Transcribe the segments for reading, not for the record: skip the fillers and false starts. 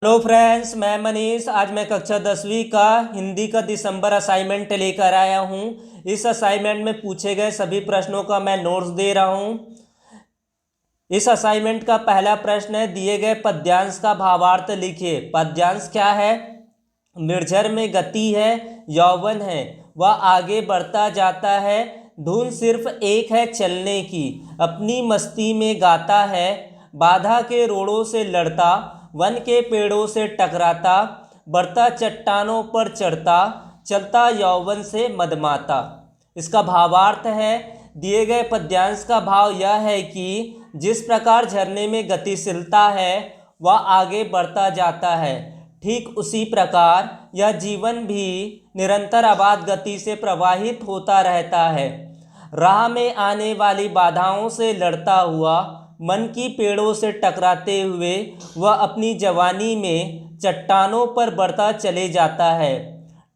Hello friends, मैं मनीष। आज मैं कक्षा 10वीं का हिंदी का दिसंबर असाइनमेंट लेकर आया हूं। इस असाइनमेंट में पूछे गए सभी प्रश्नों का मैं नोट्स दे रहा हूं। इस असाइनमेंट का पहला प्रश्न है, दिए गए पद्यांश का भावार्थ लिखिए। पद्यांश क्या है? निर्झर में गति है, यौवन है, वह आगे बढ़ता जाता है, धुन सिर्फ एक है चलने की, अपनी मस्ती में गाता है, बाधा के रोड़ों से लड़ता, वन के पेड़ों से टकराता, बढ़ता चट्टानों पर चढ़ता, चलता यौवन से मदमाता। इसका भावार्थ है, दिए गए पद्यांश का भाव यह है कि जिस प्रकार झरने में गतिशीलता है वह आगे बढ़ता जाता है, ठीक उसी प्रकार यह जीवन भी निरंतर अबाध गति से प्रवाहित होता रहता है। राह में आने वाली बाधाओं से लड़ता हुआ, मन की पेड़ों से टकराते हुए वह अपनी जवानी में चट्टानों पर बढ़ता चले जाता है।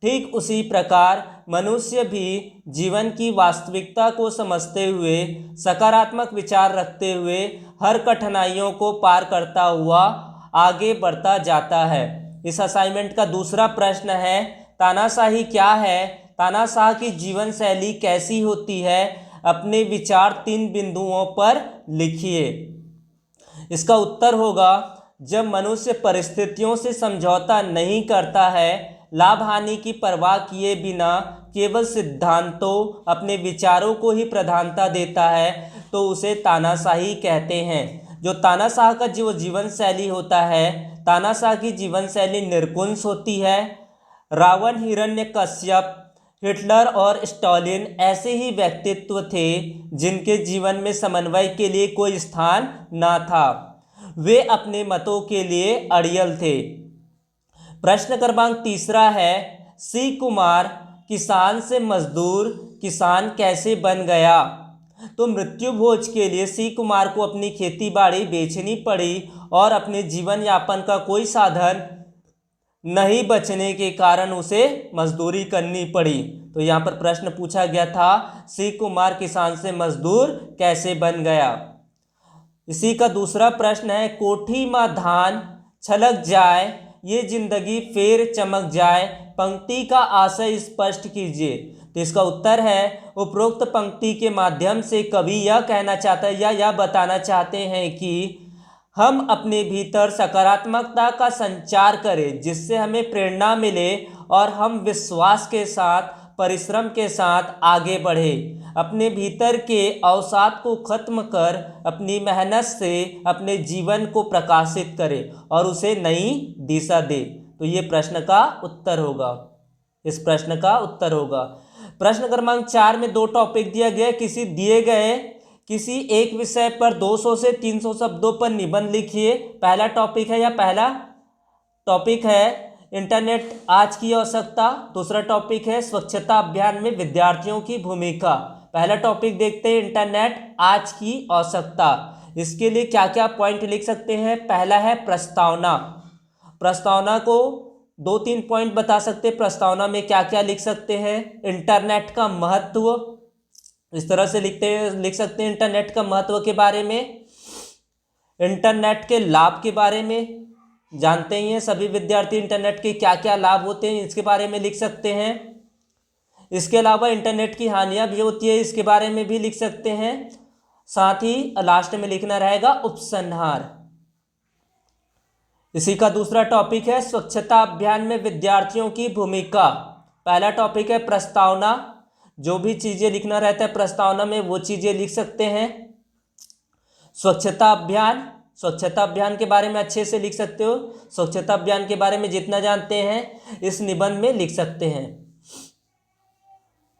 ठीक उसी प्रकार मनुष्य भी जीवन की वास्तविकता को समझते हुए, सकारात्मक विचार रखते हुए हर कठिनाइयों को पार करता हुआ आगे बढ़ता जाता है। इस असाइनमेंट का दूसरा प्रश्न है, तानाशाही क्या है? तानाशाह की जीवन शैली कैसी होती है? अपने विचार 3 बिंदुओं पर लिखिए। इसका उत्तर होगा, जब मनुष्य परिस्थितियों से समझौता नहीं करता है, लाभ हानि की परवाह किए बिना केवल सिद्धांतों, अपने विचारों को ही प्रधानता देता है, तो उसे तानाशाही कहते हैं। जो तानाशाह का जो जीवन शैली होता है, तानाशाह की जीवन शैली निर्कुंस होती है। रावण, हिरण्यकश्यप, हिटलर और स्टालिन ऐसे ही व्यक्तित्व थे जिनके जीवन में समन्वय के लिए कोई स्थान न था। वे अपने मतों के लिए अड़ियल थे। प्रश्न क्रमांक तीसरा है, सी कुमार किसान से मजदूर किसान कैसे बन गया? तो मृत्यु भोज के लिए सी कुमार को अपनी खेती बाड़ी बेचनी पड़ी और अपने जीवन यापन का कोई साधन नहीं बचने के कारण उसे मजदूरी करनी पड़ी। तो यहाँ पर प्रश्न पूछा गया था, सी कुमार किसान से मजदूर कैसे बन गया? इसी का दूसरा प्रश्न है, कोठी माँ धान छलक जाए, ये जिंदगी फेर चमक जाए, पंक्ति का आशय स्पष्ट कीजिए। तो इसका उत्तर है, उपरोक्त पंक्ति के माध्यम से कवि यह कहना चाहता है या यह बताना चाहते हैं कि हम अपने भीतर सकारात्मकता का संचार करें, जिससे हमें प्रेरणा मिले और हम विश्वास के साथ, परिश्रम के साथ आगे बढ़े, अपने भीतर के अवसाद को खत्म कर अपनी मेहनत से अपने जीवन को प्रकाशित करें और उसे नई दिशा दे। तो ये प्रश्न का उत्तर होगा। इस प्रश्न का उत्तर होगा। प्रश्न क्रमांक 4 में 2 टॉपिक दिया गया। किसी दिए गए किसी एक विषय पर 200 से 300 शब्दों पर निबंध लिखिए। पहला टॉपिक है इंटरनेट आज की आवश्यकता। दूसरा टॉपिक है स्वच्छता अभियान में विद्यार्थियों की भूमिका। पहला टॉपिक देखते हैं, इंटरनेट आज की आवश्यकता। इसके लिए क्या क्या पॉइंट लिख सकते हैं? पहला है प्रस्तावना। प्रस्तावना को 2-3 पॉइंट बता सकते हैं। प्रस्तावना में क्या क्या लिख सकते हैं? इंटरनेट का महत्व, इस तरह से लिख सकते हैं इंटरनेट का महत्व के बारे में। इंटरनेट के लाभ के बारे में जानते ही हैं सभी विद्यार्थी, इंटरनेट के क्या क्या लाभ होते हैं, इसके बारे में लिख सकते हैं। इसके अलावा इंटरनेट की हानियां भी होती है, इसके बारे में भी लिख सकते हैं। साथ ही लास्ट में लिखना रहेगा उपसंहार। इसी का दूसरा टॉपिक है स्वच्छता अभियान में विद्यार्थियों की भूमिका। पहला टॉपिक है प्रस्तावना। जो भी चीजें लिखना रहता है प्रस्तावना में वो चीजें लिख सकते हैं। स्वच्छता अभियान के बारे में अच्छे से लिख सकते हो। स्वच्छता अभियान के बारे में जितना जानते हैं इस निबंध में लिख सकते हैं।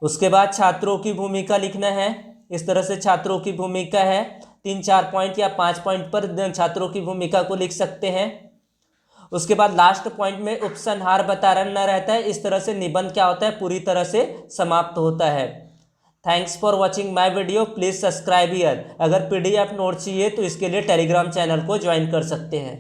उसके बाद छात्रों की भूमिका लिखना है। इस तरह से छात्रों की भूमिका है, 3-4 पॉइंट या 5 पॉइंट पर छात्रों की भूमिका को लिख सकते हैं। उसके बाद लास्ट पॉइंट में उपसंहार बताना रहता है। इस तरह से निबंध क्या होता है, पूरी तरह से समाप्त होता है। Thanks for watching my video, please subscribe here. अगर PDF नोट चाहिए तो इसके लिए टेलीग्राम चैनल को ज्वाइन कर सकते हैं।